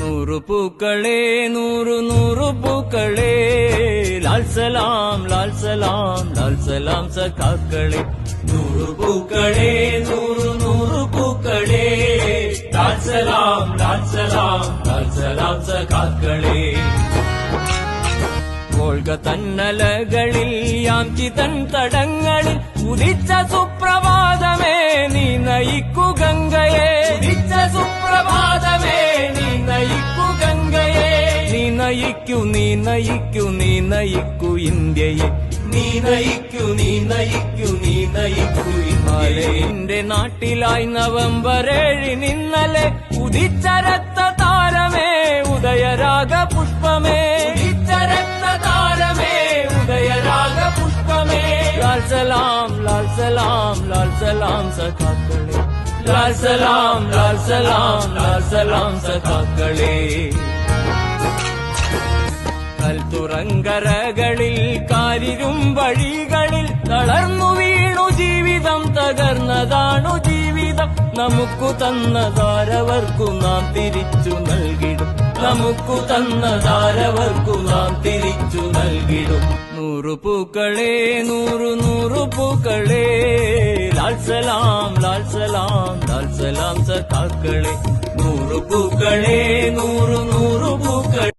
നൂറു പൂക്കളെ നൂറു നൂറു പൂക്കളെ ലാൽ സലാം ലാൽ സലാം ലാൽ സലാം സഖാക്കളെ നൂറു പൂക്കളെ നൂറു നൂറു പൂക്കളെ ലാൽ സലാം ലാൽ സലാം ലാൽ സലാം സഖാക്കളെ വോൾഗ തന്നലകളിൽ യാംചി തൻ തടങ്ങളിൽ ഉദിച്ച സുപ്രഭാതമേ നീ നയിക്കു ഗംഗയെ ഉദിച്ച സുപ്രഭാതമേ നീ നയിക്കു ഗംഗയെ നീ നയിക്കൂ നീ നയിക്കൂ നീ നയിക്കൂ ഇന്ത്യയെ നീ നയിക്കൂ നീ നയിക്കൂ നീ നയിക്കൂ ഇന്ത്യയെ എന്റെ നാട്ടിലായി നവംബർ 7 ഇന്നലെ ഉദിച്ച രക്തതാരമേ ഉദയരാഗ പുഷ്പമേ ഉദിച്ച രക്തതാരമേ ഉദയരാഗ പുഷ്പമേ ലാൽ സലാം ലാൽ സലാം ലാൽ സലാം സഖാക്കളെ ലാൽ സലാം ലാൽ സലാം ലാൽ സലാം സഖാക്കളെ കൽത്തുറങ്കരകളിൽ കാരിരും വഴികളിൽ തളർന്നു വീണു ജീവിതം തകർന്നതാണു ജീവിതം നമുക്കു തന്നതാരവർക്കു നാം തിരിച്ചു നൽകിടും നമുക്കു തന്നതാരവർക്കു നാം തിരിച്ചു നൽകിടും നൂറു പൂക്കളെ നൂറു നൂറു പൂക്കളെ ലാൽ സലാം ലാൽ സലാം ലാൽ സലാം സഖാക്കളെ നൂറു പൂക്കളെ നൂറു നൂറു പൂക്കളെ